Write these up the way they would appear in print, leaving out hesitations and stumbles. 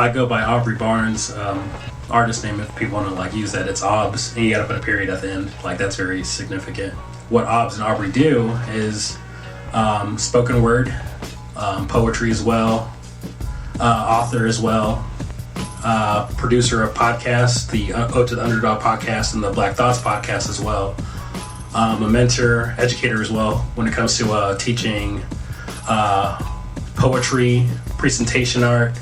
I go by Aubrey Barnes. Artist name, if people want to like use that, it's Aubs, and you gotta put a period at the end. Like, that's very significant. What Aubs and Aubrey do is spoken word, poetry as well, author as well, producer of podcasts, the Ode to the Underdog podcast and the Black Thoughts podcast as well. A mentor, educator as well when it comes to teaching poetry, presentation art,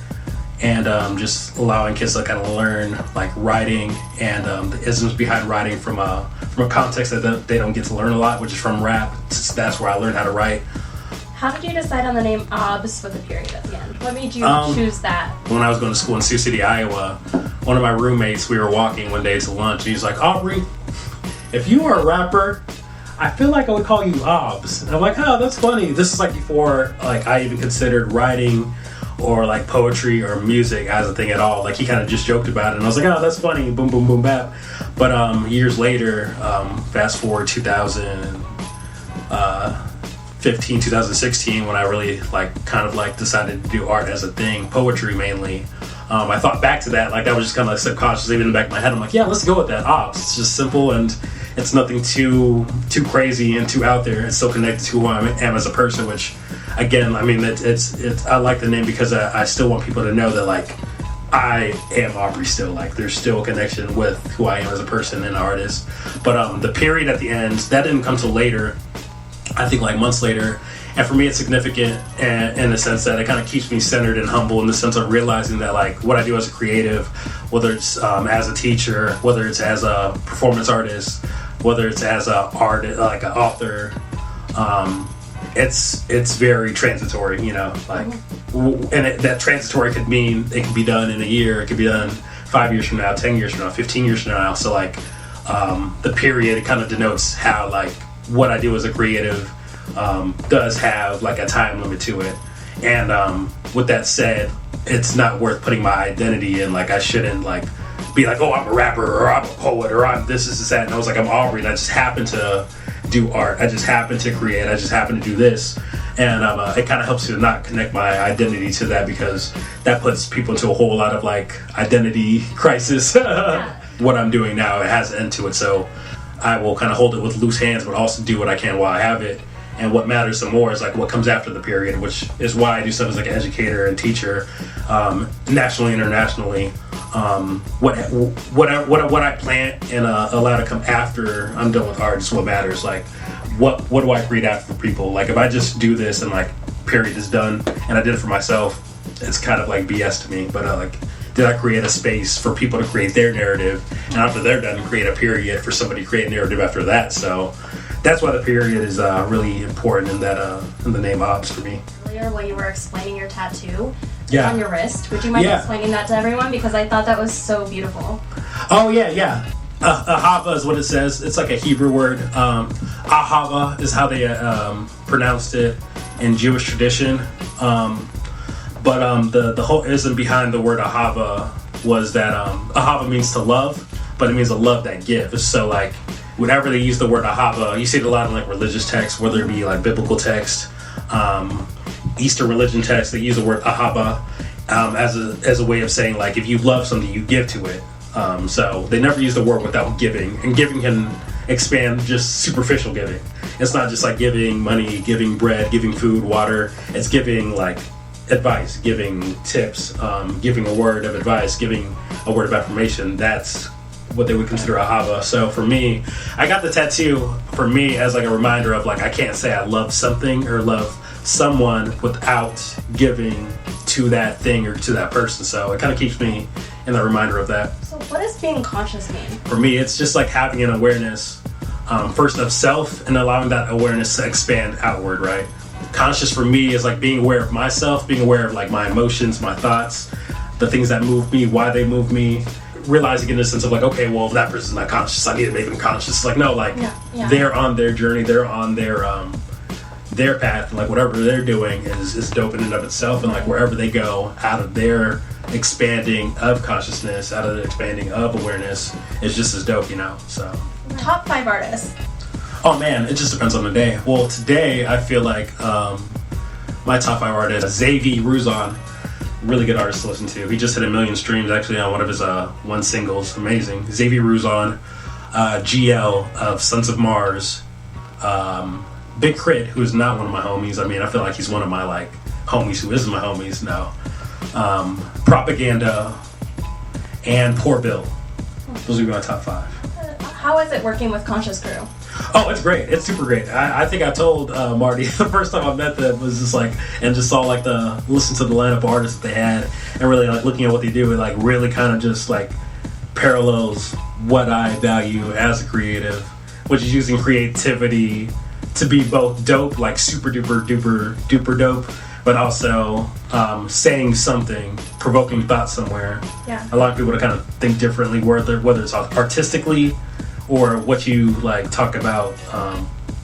and just allowing kids to kind of learn like writing and the isms behind writing from a context that they don't get to learn a lot, which is from rap. That's where I learned how to write. How did you decide on the name Aubs with a period at the end? What made you choose that? When I was going to school in Sioux City, Iowa, one of my roommates, we were walking one day to lunch, and he's like, Aubrey, if you are a rapper, I feel like I would call you Aubs. And I'm like, oh, that's funny. This is like before like I even considered writing or like poetry or music as a thing at all. Like, he kind of just joked about it, and I was like, oh, that's funny, boom, boom, boom, bap. But years later, fast forward 2015, 2016, when I really like kind of like decided to do art as a thing, poetry mainly. I thought back to that, like that was just kind of like subconscious, even in the back of my head. I'm like, yeah, let's go with that. Aubs. It's just simple, and it's nothing too crazy and too out there. It's still connected to who I am as a person, which, again, I mean, it's I like the name because I still want people to know that like I am Aubrey still. Like, there's still a connection with who I am as a person and an artist. But the period at the end, that didn't come till later. I think like months later. And for me, it's significant in the sense that it kind of keeps me centered and humble, in the sense of realizing that like what I do as a creative, whether it's as a teacher, whether it's as a performance artist, whether it's as a artist, like an author, it's very transitory, you know, like, and that transitory could mean it could be done in a year, it could be done 5 years from now, 10 years from now, 15 years from now. So like the period, it kind of denotes how like what I do as a creative does have like a time limit to it. And with that said, it's not worth putting my identity in. Like, I shouldn't like be like, oh, I'm a rapper, or I'm a poet, or I'm this, that. And I was like, I'm Aubrey, and I just happen to do art. I just happen to create. I just happen to do this. And it kind of helps to not connect my identity to that, because that puts people into a whole lot of like identity crisis. What I'm doing now, it has an end to it. So I will kind of hold it with loose hands, but also do what I can while I have it. And what matters some more is like what comes after the period, which is why I do stuff as like an educator and teacher, nationally, internationally. What I plant and allow to come after I'm done with art is what matters. Like, what do I create after for people? Like, if I just do this and like period is done and I did it for myself, it's kind of like BS to me. But like, did I create a space for people to create their narrative, and after they're done, create a period for somebody to create a narrative after that? So that's why the period is really important in that in the name Aubs for me. Earlier, when you were explaining your tattoo on your wrist, would you mind explaining that to everyone? Because I thought that was so beautiful. Oh yeah. Ahava is what it says. It's like a Hebrew word. Ahava is how they pronounced it in Jewish tradition. But the whole ism behind the word ahava was that ahava means to love, but it means a love that gives. So like, whenever they use the word ahava, you see it a lot in like religious texts, whether it be like biblical text, Eastern religion text, they use the word ahava as a way of saying like, if you love something, you give to it. So they never use the word without giving, and giving can expand just superficial giving. It's not just like giving money, giving bread, giving food, water. It's giving like advice, giving tips, giving a word of advice, giving a word of affirmation. That's what they would consider ahava. So for me, I got the tattoo for me as like a reminder of like, I can't say I love something or love someone without giving to that thing or to that person. So it kind of keeps me in the reminder of that. So what does being conscious mean? For me, it's just like having an awareness first of self and allowing that awareness to expand outward, right? Conscious for me is like being aware of myself, being aware of like my emotions, my thoughts, the things that move me, why they move me, realizing in the sense of like, okay, well, if that person's not conscious, I need to make them conscious. It's like, no, like they're on their journey, they're on their path, and like whatever they're doing is dope in and of itself, and like wherever they go out of their expanding of consciousness, out of the expanding of awareness, is just as dope, you know. So top 5 artists. Oh man, it just depends on the day. Well, today I feel like my top 5 artists, Xavier Ruzon, really good artist to listen to. He just hit 1 million streams actually on one of his one singles. Amazing. Xavier Ruzon, GL of Sons of Mars, Big Crit, who is not one of my homies. I mean, I feel like he's one of my like homies who isn't my homies now. Propaganda and Poor Bill. Those would be my top 5. How is it working with Conscious Crew? Oh, it's great. It's super great. I think I told Marty the first time I met them was just like, and just saw like listen to the lineup of artists that they had, and really like looking at what they do, it like really kind of just like parallels what I value as a creative, which is using creativity to be both dope, like super duper duper duper dope, but also saying something, provoking thought somewhere. Yeah. A lot of people to kind of think differently, whether it's artistically or what you like talk about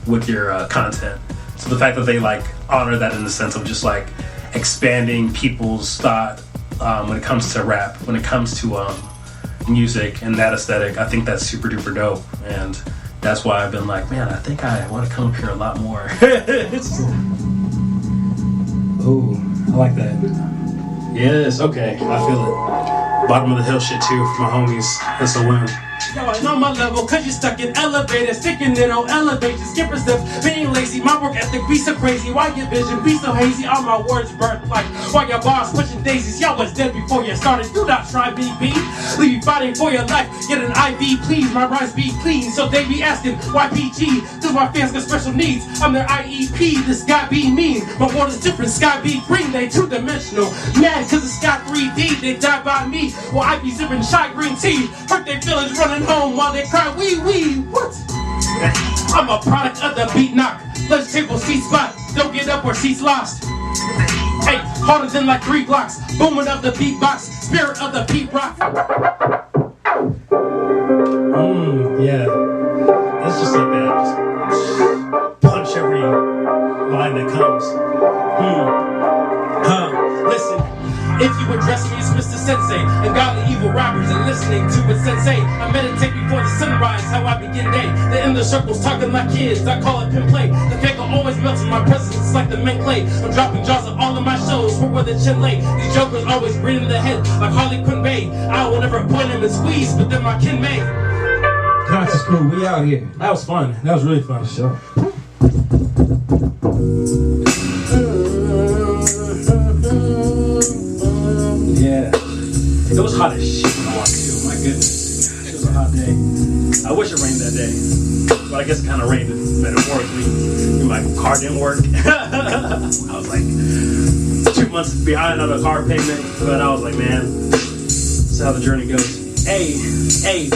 with your content. So the fact that they like honor that in the sense of just like expanding people's thought when it comes to rap, when it comes to music and that aesthetic, I think that's super duper dope. And that's why I've been like, man, I think I want to come up here a lot more. Oh, I like that. Yes, okay, I feel it. Bottom of the hill shit too for my homies. That's a win. Yo, I know my level, cause you're stuck in elevators, sticking it on elevation, skipping steps, being lazy, my work ethic be so crazy, why your vision be so hazy, all my words burnt like, why your bars pushing daisies, y'all was dead before you started, do not try BB, leave you fighting for your life, get an IV please, my rhymes be clean, so they be asking, why PG, cause my fans got special needs, I'm their IEP, this guy be mean, my water's different, sky be green, they two-dimensional, mad cause it's got 3D, they die by me, well I be sipping shy green tea, hurt their feelings running home while they cry, wee, what? I'm a product of the beat knock. Lunch table, seat spot. Don't get up or seats lost. Hey, harder than like 3 blocks. Booming up the beatbox. Spirit of the beat rock. Yeah. That's just like that. Just punch every line that comes. Listen. If you address me as Mr. Sensei and godly evil rappers and listening to it sensei, I meditate before the sunrise, how I begin day. The inner circles talking like kids, I call it pin play. The fake will always melt in my presence, it's like the men clay. I'm dropping jaws on all of my shows, for where the chin lay. These jokers always grin in the head like Harley Quinn Bay. I will never point them and squeeze, but they're my kin may. Conscious Crew, we out here. That was fun. That was really fun. Sure. Yeah. It was hot as shit when I walked too. My goodness. It was a hot day. I wish it rained that day. But I guess it kind of rained metaphorically. My car didn't work. I was like 2 months behind on a car payment. But I was like, man, this is how the journey goes. Hey.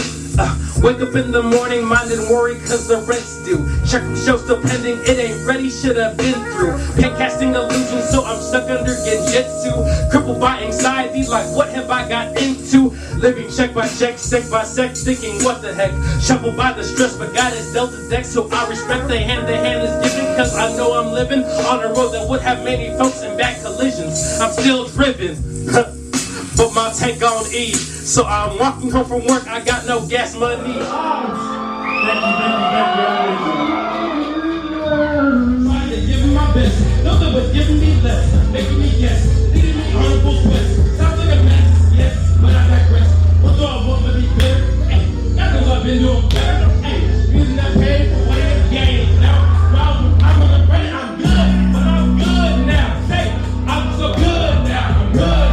Wake up in the morning, mind and worry cause the rent's due. Check from show still pending, it ain't ready, should have been through. Paint casting illusions, so I'm stuck under genjutsu. Crippled by anxiety, like what have I got into? Living check by check, sec by sec, thinking what the heck. Shuffled by the stress, but God has dealt the deck, so I respect the hand is given. Cause I know I'm living on a road that would have many folks in back collisions. I'm still driven. But my tank on E, so I'm walking home from work, I got no gas money. Thank you. Trying to give my best, no that was giving me less, making me guess, leading me on a full quest. Sounds like a mess, yes, but I digress. What do I want to be better? Hey, that's cause I've been doing better. Hey, using that pain for winning games. Now, I'm on the brain, I'm good, but I'm good now. Hey, I'm so good now, I'm good.